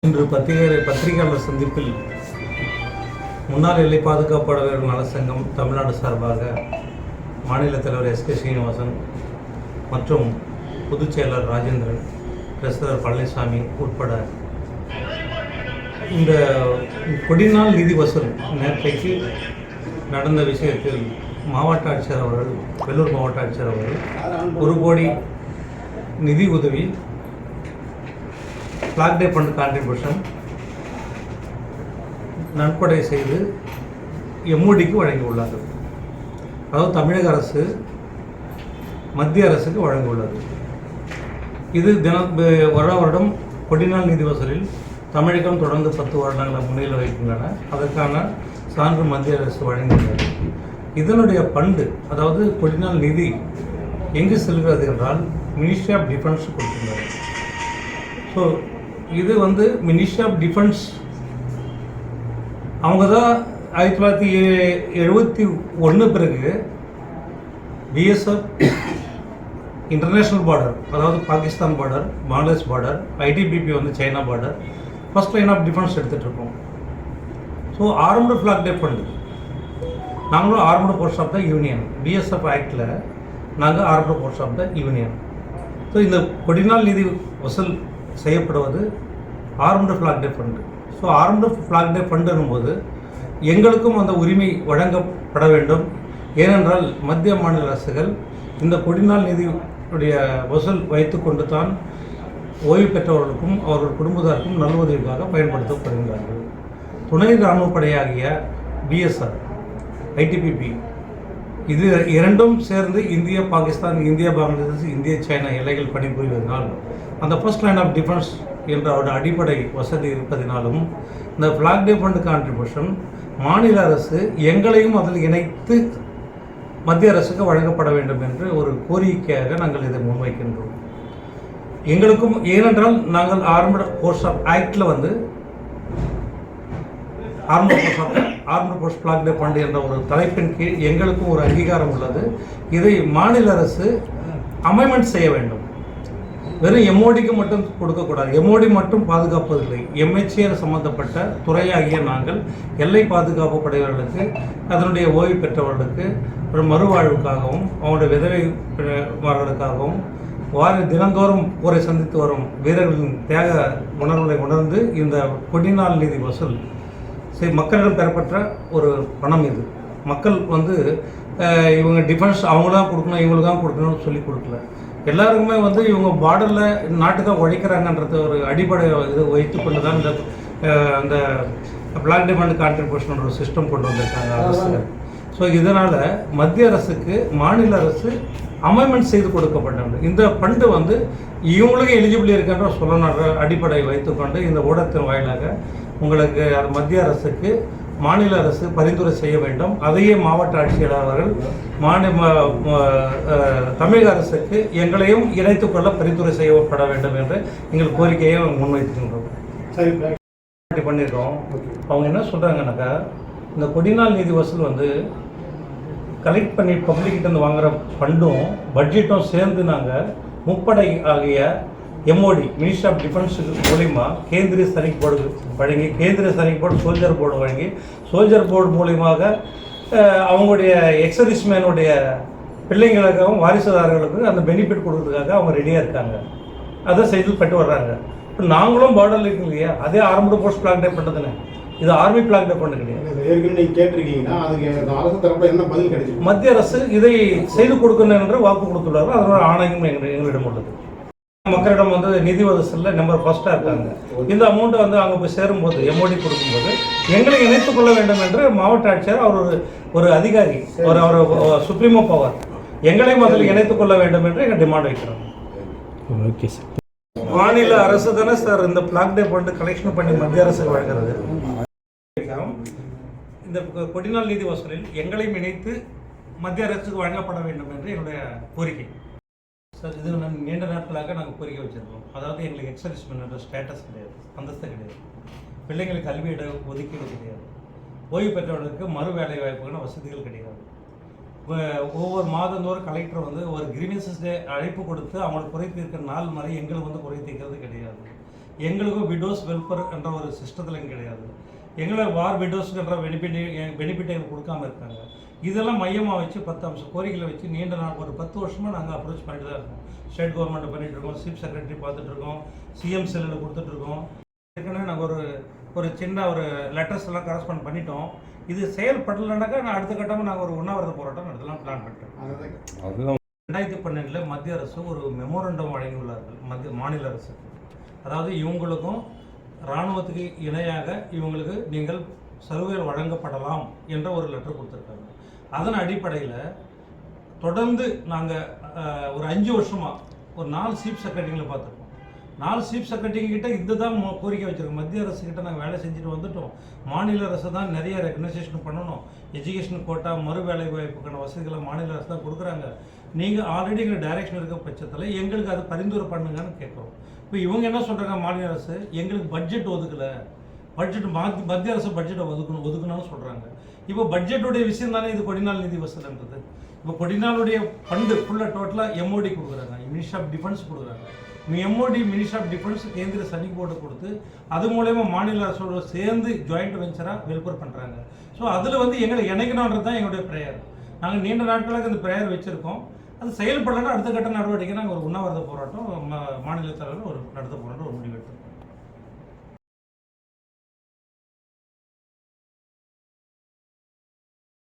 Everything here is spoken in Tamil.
இன்று பத்திரிகையாளர் சந்திப்பில் முன்னாள் எல்லை பாதுகாப்பாளர்கள் நலச்சங்கம் தமிழ்நாடு சார்பாக மாநில தலைவர் எஸ்.கே. ஸ்ரீனிவாசன் மற்றும் பொதுச் செயலர் ராஜேந்திரன், பிரசிடர் பழனிசாமி உட்பட இந்த கொடிநாள் நிதி வசூல் நேற்றைக்கு நடந்த விஷயத்தில் மாவட்ட ஆட்சியர் அவர்கள், வெள்ளூர் மாவட்ட ஆட்சியர் அவர்கள் 1 கோடி நிதி உதவி ஃப்ளாக் டே ஃபண்ட் கான்ட்ரிபியூஷன் நன்கொடை செய்து எம்ஓடிக்கு வழங்கியுள்ளார்கள். அதாவது தமிழக அரசு மத்திய அரசுக்கு வழங்கியுள்ளது. இது வருடம் கொடிநாள் நிதி வசூலில் தமிழகம் தொடர்ந்து 10 வருடங்களை முன்னிலை வைக்கின்றன. அதற்கான சான்று மத்திய அரசு வழங்கியுள்ளது. இதனுடைய ஃபண்டு, அதாவது கொடிநாள் நிதி எங்கு செல்கிறது என்றால் மினிஸ்ட்ரி ஆஃப் டிஃபென்ஸ் கொடுத்துள்ளது. ஸோ இது மினிஸ்ட்ரி ஆஃப் டிஃபென்ஸ் அவங்க தான் 1971 பிறகு பிஎஸ்எஃப் இன்டர்நேஷ்னல் பார்டர், அதாவது Pakistan border, Bangladesh border, ITBP China border, first line of defence எடுத்துகிட்டு இருக்கோம். So armed flag day fund நாங்களும் armed force of the union, BSF ஆக்டில் நாங்கள் armed force of the union. So இந்த கொடிநாள் நிதி வசூல் செய்யப்படுவது armed flag day fund. So armed flag day ஃபண்டுன்னும் போது எங்களுக்கும் அந்த உரிமை வழங்கப்பட வேண்டும். ஏனென்றால் மத்திய மாநில அரசுகள் இந்த கொடிநாள் நிதியுடைய வசூல் வைத்து கொண்டு தான் ஓய்வு பெற்றவர்களுக்கும் அவர்கள் குடும்பத்தாருக்கும் நல்வதவிக்காக பயன்படுத்தப்படுகிறார்கள். துணை இராணுவ படையாகிய பிஎஸ்ஆர், ஐடிபிபி, இது இரண்டும் சேர்ந்து இந்திய பாகிஸ்தான், இந்திய பங்களாதேஷ், இந்திய சைனா எல்லைகள் பணிபுரிவதனால் அந்த ஃபர்ஸ்ட் லைன் ஆஃப் டிஃபென்ஸ் என்ற ஒரு அடிப்படை வசதி இருப்பதினாலும் இந்த ஃப்ளாக் டே ஃபண்ட் கான்ட்ரிபியூஷன் மாநில அரசு எங்களையும் அதில் இணைத்து மத்திய அரசுக்கு வழங்கப்பட வேண்டும் என்று ஒரு கோரிக்கையாக நாங்கள் இதை முன்வைக்கின்றோம். எங்களுக்கும், ஏனென்றால் நாங்கள் ஆர்ம்டு ஃபோர்ஸ் ஆஃப் ஆக்டில் armed force flag day fund என்ற ஒரு தலைப்பின் கீழ் எங்களுக்கும் ஒரு அங்கீகாரம் உள்ளது. இதை மாநில அரசு அமெண்ட்மெண்ட் செய்ய வேண்டும். வெறும் எம்ஓடிக்கு மட்டும் கொடுக்கக்கூடாது. எம்ஓடி மட்டும் பாதுகாப்பதில்லை. எம்ஹெச்ஏர் சம்பந்தப்பட்ட துறையாகிய நாங்கள் எல்லை பாதுகாப்பு படைவர்களுக்கு, அதனுடைய ஓய்வு பெற்றவர்களுக்கு ஒரு மறுவாழ்வுக்காகவும் அவனுடைய விதவைமார்களுக்காகவும் தினந்தோறும் போரை சந்தித்து வரும் வீரர்களின் தியாக உணர்வுகளை உணர்ந்து இந்த கொடிநாள் நிதி வசூல் மக்களிடம் பெறப்பட்ட ஒரு பணம். இது மக்கள் இவங்க டிஃபென்ஸ் அவங்க தான் கொடுக்கணும், இவங்களுக்கு தான் கொடுக்கணும்னு சொல்லி கொடுக்கல. எல்லாருக்குமே இவங்க பார்டரில் நாட்டுக்காக உழைக்கிறாங்கன்றது ஒரு அடிப்படை இது வைத்துக்கொண்டு தான் அந்த ஃப்ளாக் டே ஃபண்ட் கான்ட்ரிபியூஷன் ஒரு சிஸ்டம் கொண்டு வந்திருக்காங்க அரசு. ஸோ இதனால் மத்திய அரசுக்கு மாநில அரசு அமெண்ட்மெண்ட் செய்து கொடுக்கப்பட்டது. இந்த ஃபண்டு இவங்களுக்கு எலிஜிபிள் இருக்கின்ற சொல்லணுன்ற அடிப்படை வைத்துக்கொண்டு இந்த ஊடகத்தின் வாயிலாக உங்களுக்கு மத்திய அரசுக்கு மாநில அரசு பரிந்துரை செய்ய வேண்டும். அதையே மாவட்ட ஆட்சியர் அவர்கள் தமிழக அரசுக்கு எங்களையும் இணைத்துக்கொள்ள பரிந்துரை செய்யப்பட வேண்டும் என்று எங்கள் கோரிக்கையை முன்வைத்திருக்கின்றோம். பண்ணியிருக்கோம். அவங்க என்ன சொல்கிறாங்கன்னாக்கா, இந்த கொடிநாள் நிதி வசூல் கலெக்ட் பண்ணி பப்ளிக்கிட்டேருந்து வாங்குகிற ஃபண்டும் பட்ஜெட்டும் சேர்ந்து நாங்கள் முப்படை ஆகிய எம்ஓடி, மினிஸ்ட்ரி ஆஃப் டிஃபென்ஸ் மூலிமா கேந்திரிய சைனிக் போர்டு வழங்கி, Kendriya Sainik board soldier board வழங்கி, சோல்ஜர் போர்டு மூலியமாக அவங்களுடைய எக்ஸர்விஸ்மேனுடைய பிள்ளைங்களுக்காகவும் வாரிசுதாரர்களுக்கும் அந்த பெனிஃபிட் கொடுக்கறதுக்காக அவங்க ரெடியாக இருக்காங்க. அதை செய்து பட்டு வர்றாங்க. இப்போ நாங்களும் பார்டரில் இருக்கு இல்லையா, அதே ஆர்ம்டு ஃபோர்ஸ் ஃப்ளாக் டே பண்ணுறதுன்னு, இது ஆர்மி ஃப்ளாக் டே பண்ண கிடையாது. மத்திய அரசு இதை செய்து கொடுக்கணும் என்று வாக்கு கொடுத்துள்ளார்கள். அதனோட ஆணையம் எங்களிடம் உள்ளது. மக்களிடம் நிதி வசூலில் நம்பர் ஃபர்ஸ்ட்டாக இருக்காங்க. இந்த அமௌண்ட்டை அங்கே போய் சேரும்போது, எம்ஓடி கொடுக்கும்போது எங்களை இணைத்துக் கொள்ள வேண்டும் என்று மாவட்ட ஆட்சியர் அவர் ஒரு அதிகாரி, அவர் சுப்ரீமோ பவர், எங்களையும் அதில் இணைத்துக் கொள்ள வேண்டும் என்று எங்கள் டிமாண்ட் வைக்கிறோம். Okay sir. மாநில அரசு தானே சார் இந்த ஃப்ளாக் டே ஃபண்டு கலெக்ஷன் பண்ணி மத்திய அரசு வழங்குறது. இந்த கொடிநாள் நிதி வசூலில் எங்களையும் இணைத்து மத்திய அரசுக்கு வழங்கப்பட வேண்டும் என்று என்னுடைய கோரிக்கை சார். இது நீண்ட நாட்களாக நாங்கள் கோரிக்கை வச்சுருக்கோம். அதாவது எங்களுக்கு எக்ஸர்விஸ்மென் ஸ்டேட்டஸ் கிடையாது, அந்தஸ்து கிடையாது, பிள்ளைங்களுக்கு கல்வியிட ஒதுக்கீடு கிடையாது, ஓய்வு பெற்றவர்களுக்கு மறு வேலை வாய்ப்புக்கான வசதிகள் கிடையாது. ஒவ்வொரு மாதந்தோறும் கலெக்டர் ஒரு கிரீவன்சஸ் டே அழைப்பு கொடுத்து அவங்களுக்கு குறை தீர்க்கிற நாள் மாதிரி எங்களுக்கு குறை தீர்க்கிறது கிடையாது. எங்களுக்கும் விடோஸ் வெல்ஃபேர் என்ற ஒரு சிஸ்டத்தில் கிடையாது. எங்களை வார் விடோஸ்ன்ற பெனிஃபிட் எங்களுக்கு கொடுக்காம இருக்காங்க. இதெல்லாம் மையமாக வச்சு 10 அம்ச கோரிக்கைகளை வச்சு நீண்ட நாள் ஒரு 10 வருஷமாக நாங்கள் அப்ரோச் பண்ணிட்டு தான் இருக்கோம். ஸ்டேட் கவர்மெண்ட்டை பண்ணிகிட்டு இருக்கோம், சீஃப் செக்ரட்டரி பார்த்துட்ருக்கோம், சிஎம் செல்லில் கொடுத்துட்ருக்கோம். ஏற்கனவே நாங்கள் ஒரு சின்ன லெட்டர்ஸ் எல்லாம் கரஸ்பாண்ட் பண்ணிட்டோம். இது செயல்படலைனாக்கா நான் அடுத்த கட்டமாக நாங்கள் ஒரு உண்ணாவிரத போராட்டம் நடத்தலாம் பிளான் பண்ணிட்டோம். 2012 மத்திய அரசு ஒரு மெமோரண்டம் வழங்கியுள்ளார்கள் மாநில அரசுக்கு. அதாவது இவங்களுக்கும் இராணுவத்துக்கு இணையாக இவங்களுக்கு நீங்கள் சலுகைகள் வழங்கப்படலாம் என்ற ஒரு லெட்டர் கொடுத்துருக்காங்க. அதன் அடிப்படையில் தொடர்ந்து நாங்கள் ஒரு 5 வருஷமாக ஒரு 4 சீஃப் செக்ரட்டரிகளை பார்த்துருக்கோம். 4 சீஃப் செக்ரட்டரிங்கிட்ட இந்த தான் கோரிக்கை வச்சுருக்கோம். மத்திய அரசுக்கிட்ட நாங்கள் வேலை செஞ்சுட்டு வந்துட்டோம். மாநில அரசு தான் நிறைய ரெகனைசேஷன் பண்ணணும். எஜுகேஷன் கோட்டா, மறு வேலை வாய்ப்புக்கான வசதிகளை மாநில அரசு தான் கொடுக்குறாங்க. நீங்கள் ஆல்ரெடி எங்களுக்கு டைரக்ஷன் இருக்க பட்சத்தில் எங்களுக்கு அதை பரிந்துரை பண்ணுங்கன்னு கேட்குறோம். இப்போ இவங்க என்ன சொல்கிறாங்க, மாநில அரசு எங்களுக்கு பட்ஜெட் ஒதுக்கலை, மத்திய அரசு பட்ஜெட்டை ஒதுக்கணும்னு சொல்கிறாங்க. இப்போ பட்ஜெட்டுடைய விஷயம் தானே இது கொடிநாள் நிதி வசூல்ன்றது. இப்போ கொடிநாளுடைய ஃபண்டு ஃபுல்லாக டோட்டலாக எம்ஓடி கொடுக்குறாங்க, மினிஸ்ட்ரி ஆஃப் டிஃபென்ஸ் கொடுக்குறாங்க. எம்ஓடி மினிஸ்ட்ரி ஆஃப் டிஃபென்ஸ் கேந்திர சனிக் போர்டு கொடுத்து அது மூலயமா மாநில அரசோடு சேர்ந்து ஜாயிண்ட் வெஞ்சராக வெல்ஃபேர் பண்ணுறாங்க. ஸோ அதில் எங்களை இணைக்கணுன்றது தான் எங்களுடைய ப்ரேயர். நாங்கள் நீண்ட நாட்களாக இந்த ப்ரேயர் வச்சுருக்கோம். அது செயல்படலைன்னா அடுத்த கட்ட நடவடிக்கை நாங்கள் ஒரு உண்ணாவிரத போராட்டம் மாநில தலைவர் நடத்த போராட்டம் ஒரு முடிவெடுத்தோம்.